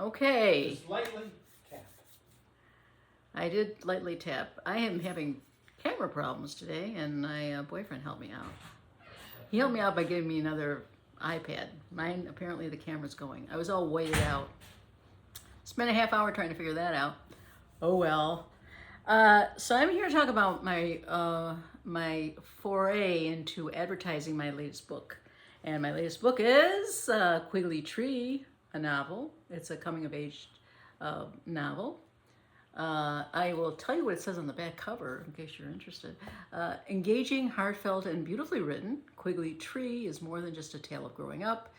Okay. Just lightly tap. I did lightly tap. I am having camera problems today, and my boyfriend helped me out. He helped me out by giving me another iPad. Mine, apparently the camera's going. I was all weighted out. Spent a half hour trying to figure that out. Oh well. So I'm here to talk about my foray into advertising my latest book. And my latest book is Quigley Tree, a novel. It's a coming-of-age novel. I will tell you what it says on the back cover in case you're interested. Engaging, heartfelt, and beautifully written, Quigley Tree is more than just a tale of growing up.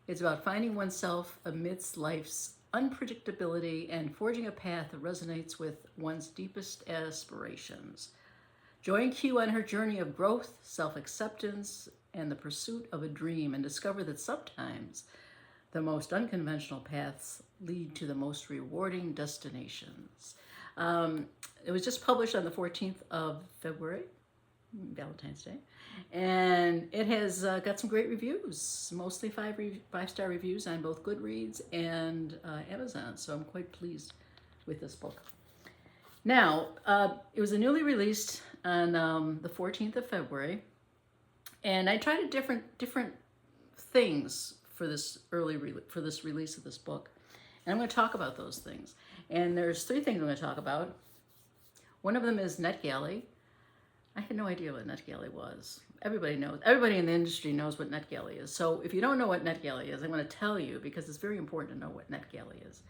It's about finding oneself amidst life's unpredictability and forging a path that resonates with one's deepest aspirations. Join Q on her journey of growth, self-acceptance, and the pursuit of a dream, and discover that sometimes the most unconventional paths lead to the most rewarding destinations. It was just published on the 14th of February, Valentine's Day, and it has got some great reviews, mostly five-star reviews on both Goodreads and Amazon, so I'm quite pleased with this book. Now, it was newly released on the 14th of February, and I tried different things for this release of this book, and I'm going to talk about those things. And there's three things I'm going to talk about. One of them is NetGalley. I had no idea what NetGalley was. Everybody knows. Everybody in the industry knows what NetGalley is. So if you don't know what NetGalley is, I'm going to tell you because it's very important to know what NetGalley is.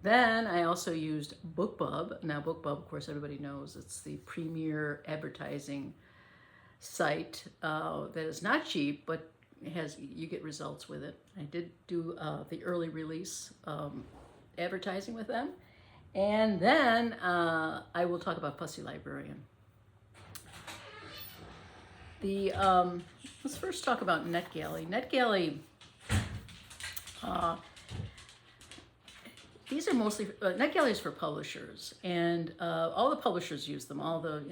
Then I also used BookBub. Now BookBub, of course, everybody knows it's the premier advertising site that is not cheap, but you get results with it. I did do the early release advertising with them, and then I will talk about Fussy Librarian. Let's first talk about NetGalley. NetGalley. These are mostly NetGalley is for publishers, and all the publishers use them. All the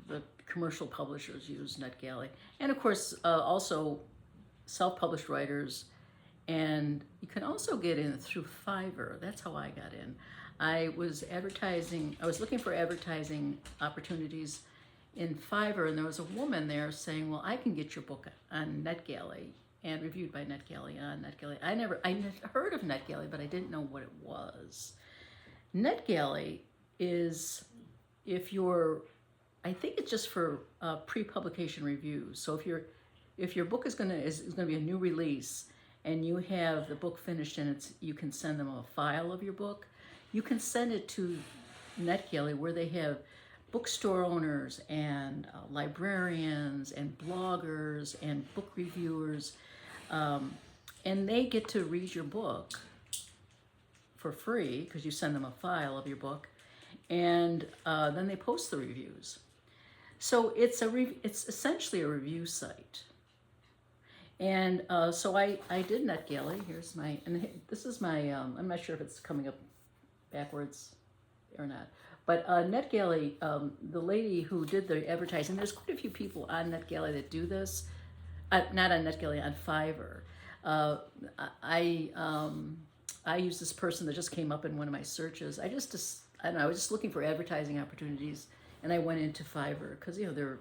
the commercial publishers use NetGalley, and of course also self-published writers, and you can also get in through Fiverr. That's how I got in. I was looking for advertising opportunities in Fiverr, and there was a woman there saying, well, I can get your book on NetGalley and reviewed by NetGalley on NetGalley. I heard of NetGalley, but I didn't know what it was. NetGalley is, I think it's just for pre-publication reviews. So if your book is going to be a new release and you have the book finished and you can send them a file of your book, you can send it to NetGalley, where they have bookstore owners and librarians and bloggers and book reviewers, and they get to read your book for free because you send them a file of your book, and then they post the reviews. So it's essentially a review site. And so I did NetGalley. Here's this is my, I'm not sure if it's coming up backwards or not. But NetGalley, the lady who did the advertising, there's quite a few people on NetGalley that do this. Not on NetGalley, on Fiverr. I use this person that just came up in one of my searches. I don't know, I was just looking for advertising opportunities, and I went into Fiverr because they're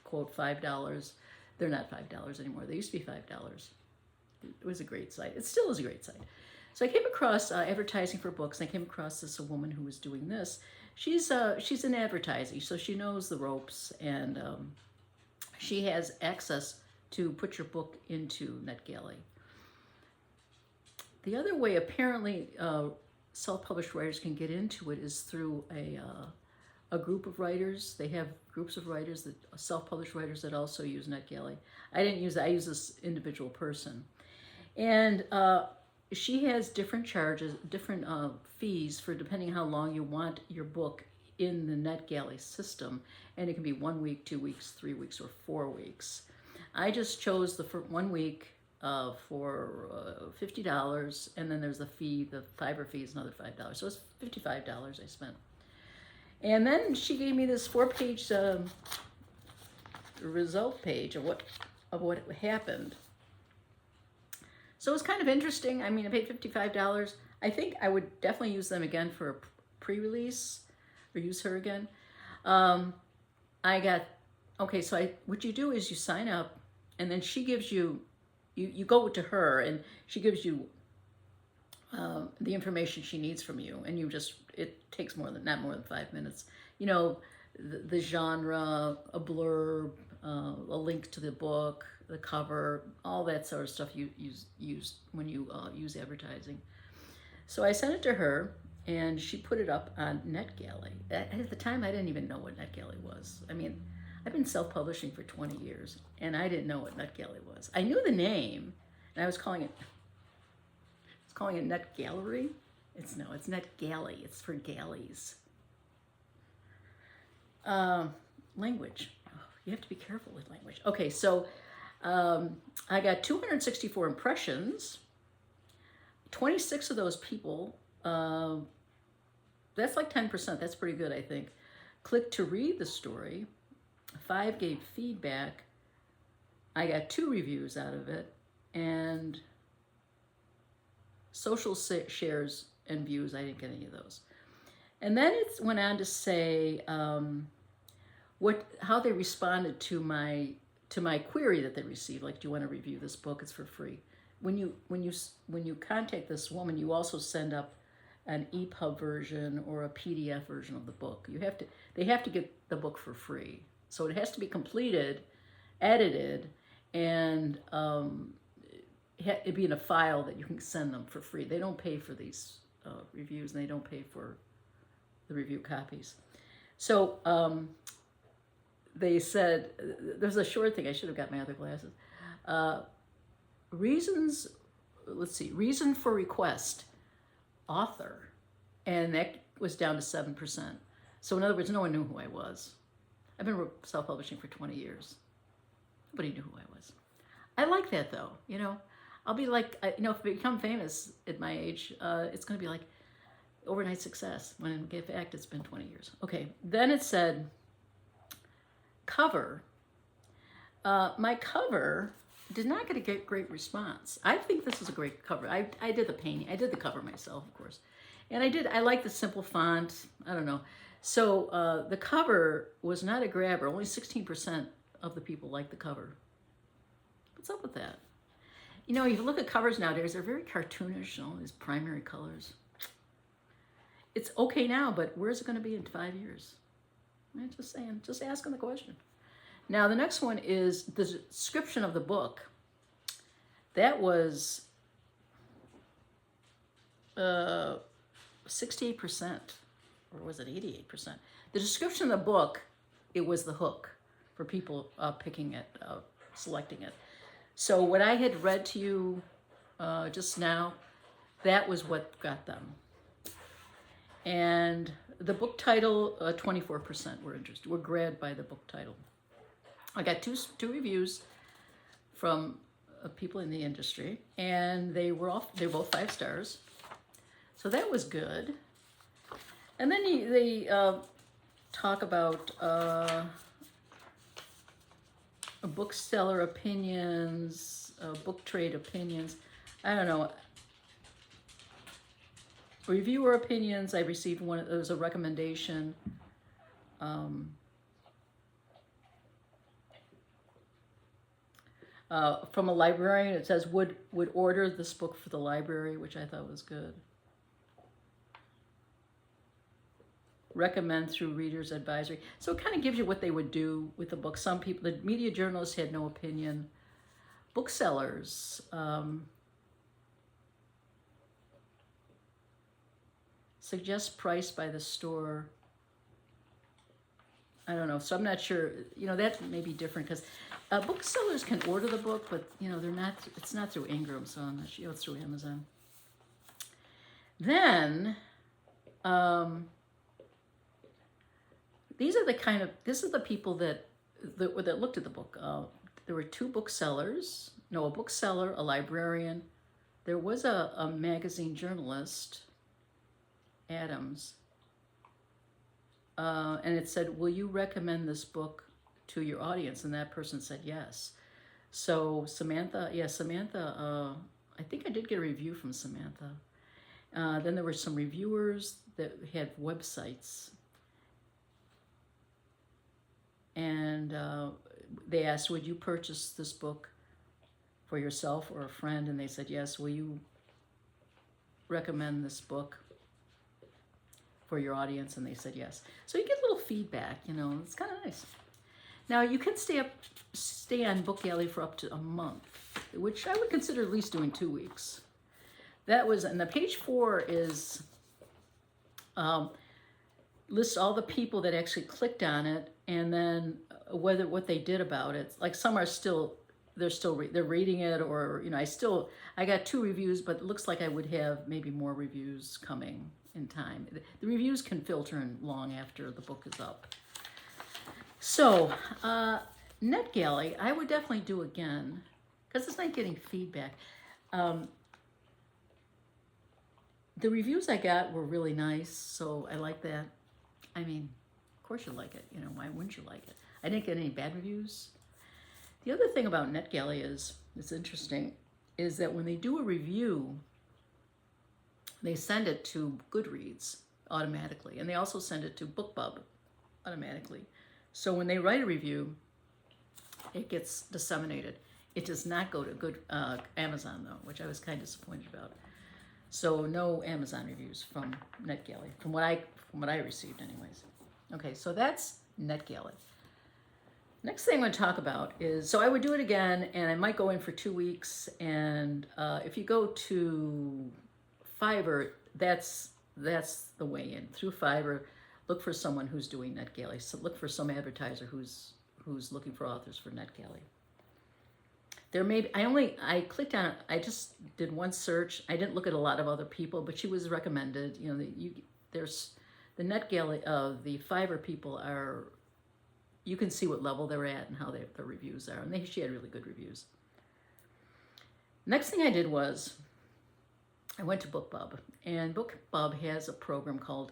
quote $5. They're not $5 anymore. They used to be $5. It was a great site. It still is a great site. So I came across advertising for books. And I came across this woman who was doing this. She's in advertising, so she knows the ropes, and she has access to put your book into NetGalley. The other way, apparently, self-published writers can get into it is through a group of writers. They have groups of writers, self-published writers, that also use NetGalley. I didn't use it. I use this individual person. And she has different charges, different fees for depending how long you want your book in the NetGalley system. And it can be 1 week, 2 weeks, 3 weeks, or 4 weeks. I just chose the 1 week for $50, and then there's the fee, the Fiverr fee is another $5. So it's $55 I spent. And then she gave me this 4-page result page of what happened. So it was kind of interesting. I mean, I paid $55. I think I would definitely use them again for a pre-release, or use her again. Um, I got, okay, so what you do is you sign up, and then she gives you, you go to her, and she gives you the information she needs from you, and you just, it takes not more than 5 minutes. You know, the genre, a blurb, a link to the book, the cover, all that sort of stuff you use when you use advertising. So I sent it to her, and she put it up on NetGalley. At the time, I didn't even know what NetGalley was. I mean, I've been self-publishing for 20 years, and I didn't know what NetGalley was. I knew the name, and I was calling it Net Gallery. It's NetGalley. It's for galleys. Language. Oh, you have to be careful with language. Okay, so I got 264 impressions. 26 of those people, that's like 10%. That's pretty good, I think. Clicked to read the story. 5 gave feedback. I got 2 reviews out of it. And social shares and views, I didn't get any of those. And then it went on to say how they responded to my query that they received. Like, do you want to review this book? It's for free. When you contact this woman, you also send up an EPUB version or a PDF version of the book. They have to get the book for free. So it has to be completed, edited, and it'd be in a file that you can send them for free. They don't pay for these reviews, and they don't pay for the review copies. So they said, there's a short thing, I should have got my other glasses. Reason for request, author, and that was down to 7%. So in other words, no one knew who I was. I've been self-publishing for 20 years. Nobody knew who I was. I like that though, you know. I'll be like, if I become famous at my age, it's going to be like overnight success, when in fact it's been 20 years. Okay, then it said, cover. My cover did not get a great response. I think this is a great cover. I did the painting. I did the cover myself, of course. And I like the simple font. I don't know. So the cover was not a grabber. Only 16% of the people liked the cover. What's up with that? You know, if you look at covers nowadays, they're very cartoonish, all these primary colors. It's okay now, but where's it going to be in 5 years? I'm just saying, just asking the question. Now, the next one is the description of the book. That was 68%, or was it 88%? The description of the book, it was the hook for people picking it, selecting it. So what I had read to you just now, that was what got them. And the book title, 24% were interested, were grabbed by the book title. I got two reviews from people in the industry, and they're both 5 stars. So that was good. And then they talk about bookseller opinions, book trade opinions. I don't know. Reviewer opinions. I received one. There was a recommendation. From a librarian. It says would order this book for the library, which I thought was good. Recommend through Reader's Advisory. So it kind of gives you what they would do with the book. Some people, the media journalists had no opinion. Booksellers, suggest price by the store. I don't know, so I'm not sure. You know, that may be different because booksellers can order the book, but you know, it's not through Ingram, so I'm not sure. It's through Amazon. Then, this is the people that looked at the book. There were 2 booksellers, a bookseller, a librarian. There was a magazine journalist, Adams, and it said, will you recommend this book to your audience? And that person said yes. So Samantha, I think I did get a review from Samantha. Then there were some reviewers that had websites, and they asked, would you purchase this book for yourself or a friend? And they said, yes. Will you recommend this book for your audience? And they said yes. So you get a little feedback, you know, it's kind of nice. Now you can stay on Book Alley for up to a month, which I would consider at least doing 2 weeks. That was, and the page 4 is lists all the people that actually clicked on it, and then what they did about it. Like some are still, they're reading it, or you know, I got 2 reviews, but it looks like I would have maybe more reviews coming in time. The reviews can filter in long after the book is up. So NetGalley, I would definitely do again because it's like getting feedback. The reviews I got were really nice, so I like that. I mean, of course you like it. You know, why wouldn't you like it? I didn't get any bad reviews. The other thing about NetGalley is, it's interesting, is that when they do a review, they send it to Goodreads automatically, and they also send it to BookBub automatically. So when they write a review, it gets disseminated. It does not go to Amazon though, which I was kind of disappointed about. So no Amazon reviews from NetGalley, from what I received anyways. Okay, so that's NetGalley. Next thing I'm going to talk about is, so I would do it again, and I might go in for 2 weeks. And if you go to Fiverr, that's the way in. Through Fiverr, look for someone who's doing NetGalley. So look for some advertiser who's looking for authors for NetGalley. There may be, I clicked on it. I just did one search. I didn't look at a lot of other people, but she was recommended. You know, there's the NetGalley of the Fiverr people are. You can see what level they're at and how their reviews are, and she had really good reviews. Next thing I did was I went to BookBub, and BookBub has a program called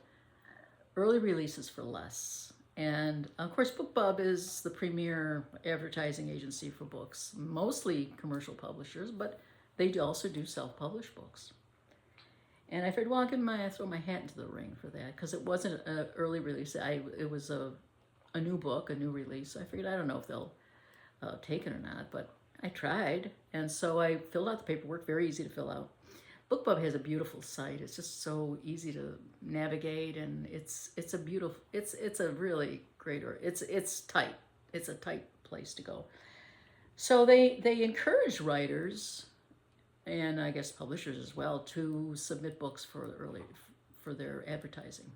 Early Releases for Less. And of course, BookBub is the premier advertising agency for books, mostly commercial publishers, but they also do self-published books. And I figured, well, I'll throw my hat into the ring for that, because it wasn't an early release. It was a new book, a new release. I figured, I don't know if they'll take it or not, but I tried. And so I filled out the paperwork, very easy to fill out. BookBub has a beautiful site. It's just so easy to navigate, and it's a beautiful, it's a really great, it's tight. It's a tight place to go. So they encourage writers, and I guess publishers as well, to submit books for their advertising.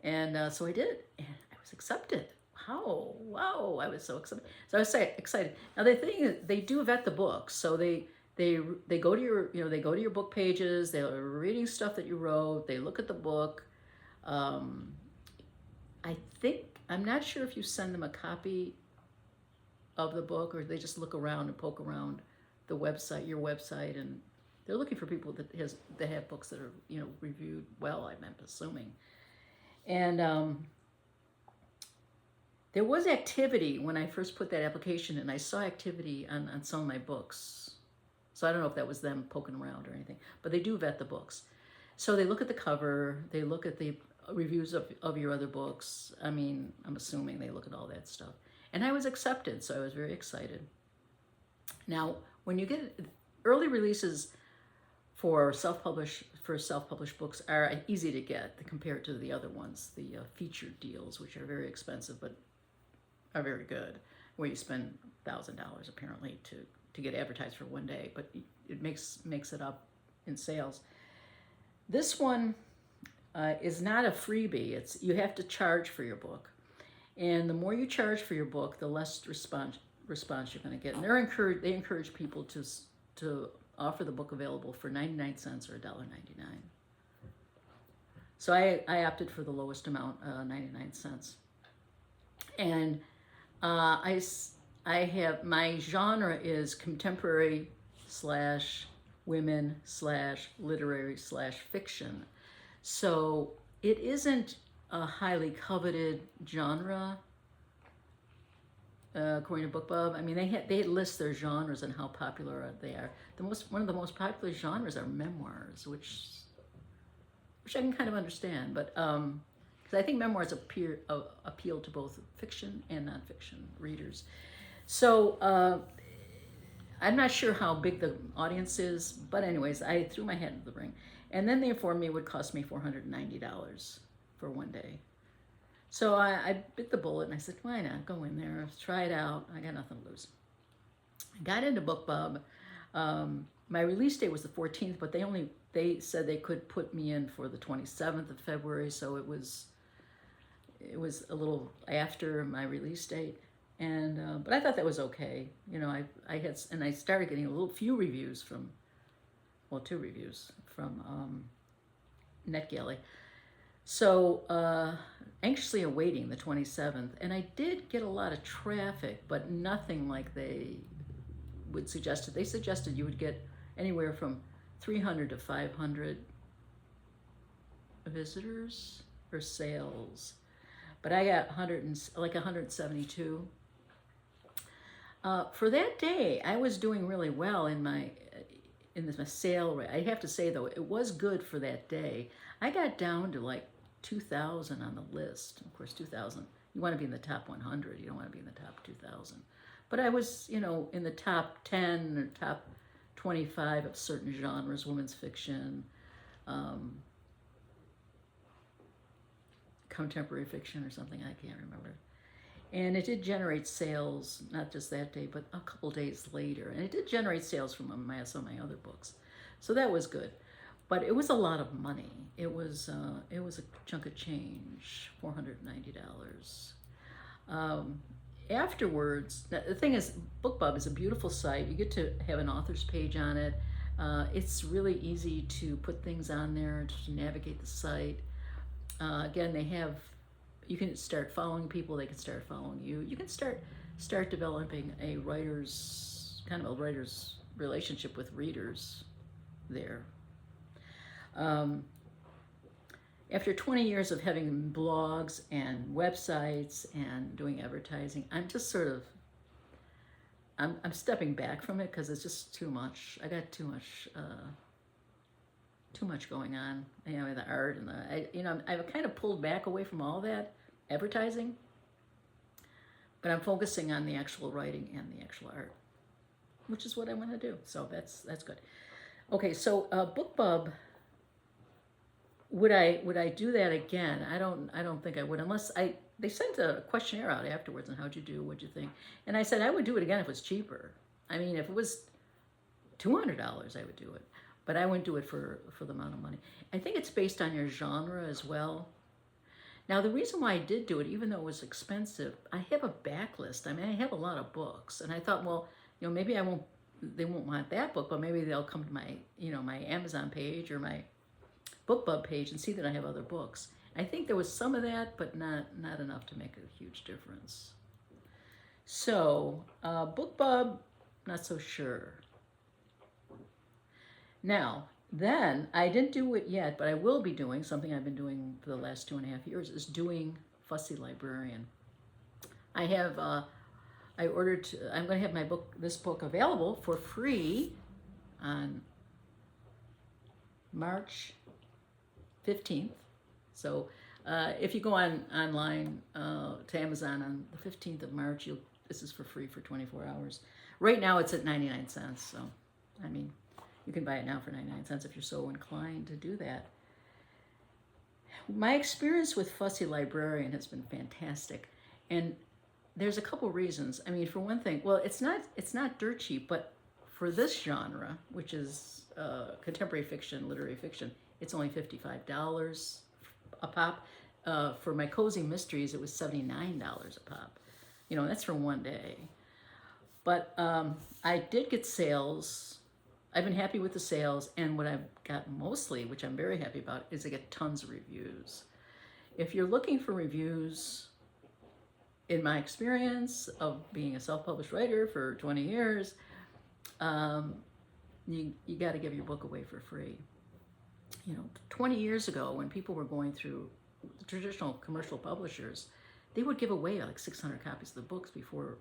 And so I did, and I was accepted. Wow, I was so excited. So I was excited. Now the thing is, they do vet the books, so they go to your book pages. They're reading stuff that you wrote. They look at the book. I'm not sure if you send them a copy of the book, or they just look around and poke around the website, your website, and they're looking for people that have books that are reviewed well, I'm assuming. And there was activity when I first put that application in. I saw activity on some of my books. So I don't know if that was them poking around or anything, but they do vet the books. So they look at the cover, they look at the reviews of your other books. I mean, I'm assuming they look at all that stuff. And I was accepted, so I was very excited. Now, when you get early releases for self-published books are easy to get compared to the other ones, the featured deals, which are very expensive but are very good, where you spend $1,000 apparently to get advertised for one day, but it makes it up in sales. This one is not a freebie. You have to charge for your book, and the more you charge for your book, the less response you're going to get. And they encourage people to offer the book available for 99 cents or $1.99. So I opted for the lowest amount, 99 cents, and I have, my genre is contemporary / women / literary / fiction. So it isn't a highly coveted genre, according to BookBub. I mean, they list their genres and how popular they are. One of the most popular genres are memoirs, which I can kind of understand, but because I think memoirs appeal to both fiction and nonfiction readers. So I'm not sure how big the audience is, but anyways, I threw my hat into the ring, and then they informed me it would cost me $490 for one day. So I bit the bullet and I said, why not? Go in there, try it out. I got nothing to lose. I got into BookBub. My release date was the 14th, but they said they could put me in for the 27th of February, so it was a little after my release date. And but I thought that was okay. You know, I started getting few reviews from, well, 2 reviews from NetGalley. So anxiously awaiting the 27th, and I did get a lot of traffic, but nothing like they would suggest. They suggested you would get anywhere from 300 to 500 visitors or sales, but I got 172. For that day, I was doing really well in my sale rate. I have to say though, it was good for that day. I got down to like 2,000 on the list. Of course, 2,000. You want to be in the top 100. You don't want to be in the top 2,000. But I was, you know, in the top 10 or top 25 of certain genres, women's fiction, contemporary fiction or something. I can't remember. And it did generate sales, not just that day, but a couple days later. And it did generate sales from some of my other books. So that was good. But it was a lot of money. It was a chunk of change, $490. Afterwards, the thing is, BookBub is a beautiful site. You get to have an author's page on it. It's really easy to put things on there, to navigate the site. Again, you can start following people. They can start following you. You can start developing a writer's relationship with readers there. After 20 years of having blogs and websites and doing advertising, I'm just sort of, I'm stepping back from it because it's just too much. I got too much going on, you know, the art and I've kind of pulled back away from all that advertising, but I'm focusing on the actual writing and the actual art, which is what I want to do. So that's good. Okay, so BookBub. Would I do that again? I don't think I would, unless they sent a questionnaire out afterwards on how'd you do, what'd you think? And I said I would do it again if it was cheaper. I mean, if it was $200, I would do it, but I wouldn't do it for the amount of money. I think it's based on your genre as well. Now, the reason why I did do it, even though it was expensive, I have a backlist. I mean, I have a lot of books, and I thought, well, you know, maybe they won't want that book, but maybe they'll come to my, you know, my Amazon page or my BookBub page and see that I have other books. I think there was some of that, but not enough to make a huge difference. So BookBub, not so sure. Now, then, I didn't do it yet, but I will be doing something I've been doing for the last 2.5 years, is doing Fussy Librarian. I'm going to have this book available for free on March 15th. So if you go online to Amazon on the 15th of March, this is for free for 24 hours. Right now it's at 99 cents. So, I mean, you can buy it now for 99 cents if you're so inclined to do that. My experience with Fussy Librarian has been fantastic. And there's a couple reasons. I mean, for one thing, well, it's not dirt cheap, but for this genre, which is contemporary fiction, literary fiction, it's only $55 a pop. For my cozy mysteries, it was $79 a pop. You know, that's for one day. But I did get sales. I've been happy with the sales, and what I've got mostly, which I'm very happy about, is I get tons of reviews. If you're looking for reviews, in my experience of being a self-published writer for 20 years, you got to give your book away for free. You know, 20 years ago, when people were going through the traditional commercial publishers, they would give away like 600 copies of the books before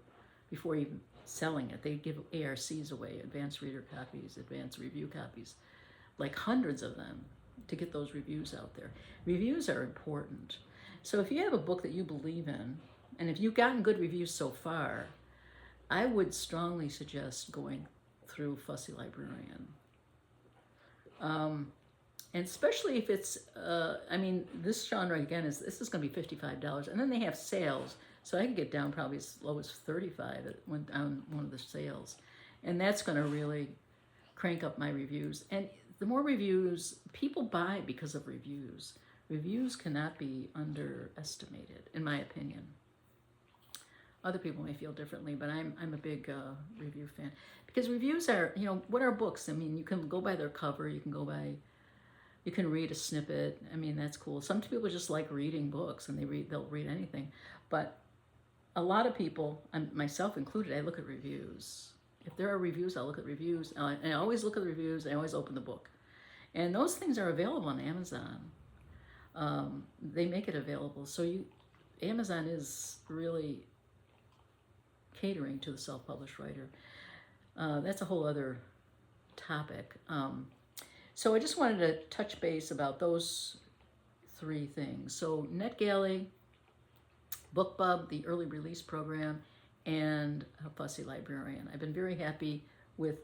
before even selling it. They give ARCs away, advanced reader copies, advanced review copies, like hundreds of them, to get those reviews out there. Reviews are important. So if you have a book that you believe in, and if you've gotten good reviews so far, I would strongly suggest going through Fussy Librarian. And especially if it's, I mean, this genre again this is going to be $55, and then they have sales, so I can get down probably as low as $35 on one of the sales, and that's going to really crank up my reviews. And the more reviews, people buy because of reviews. Reviews cannot be underestimated, in my opinion. Other people may feel differently, but I'm a big review fan, because reviews are, you know, what are books? I mean, you can go by their cover, you can read a snippet. I mean, that's cool. Some people just like reading books, and they'll read anything. But a lot of people, myself included, I look at reviews. If there are reviews, I'll look at reviews. And I always look at the reviews. I always open the book. And those things are available on Amazon. They make it available. So Amazon is really catering to the self-published writer. That's a whole other topic. So I just wanted to touch base about those three things. So NetGalley, BookBub, the early release program, and Fussy Librarian. I've been very happy with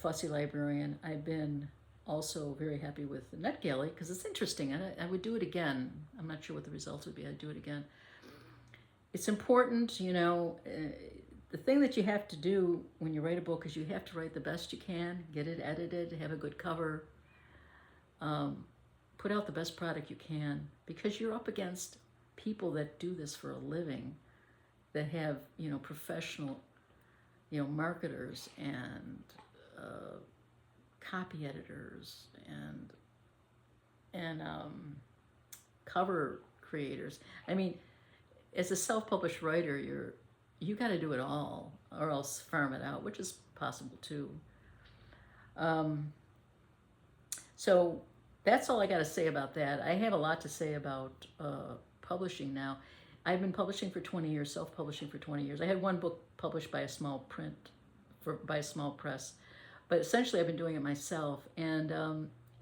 Fussy Librarian. I've been also very happy with NetGalley because it's interesting. I would do it again. I'm not sure what the results would be. I'd do it again. It's important, you know, the thing that you have to do when you write a book is you have to write the best you can, get it edited, have a good cover, put out the best product you can, because you're up against people that do this for a living, that have, you know, professional, you know, marketers and copy editors and cover creators. I mean, as a self-published writer, you got to do it all, or else farm it out, which is possible too. So that's all I got to say about that. I have a lot to say about publishing now. I've been publishing for 20 years, self-publishing for 20 years. I had one book published by a small by a small press, but essentially I've been doing it myself, and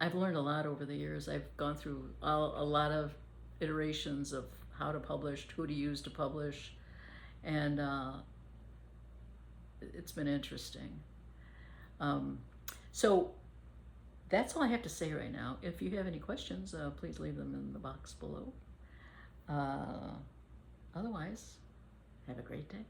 I've learned a lot over the years. I've gone through a lot of iterations of how to publish, who to use to publish, and it's been interesting. So that's all I have to say right now. If you have any questions, please leave them in the box below. Otherwise, have a great day.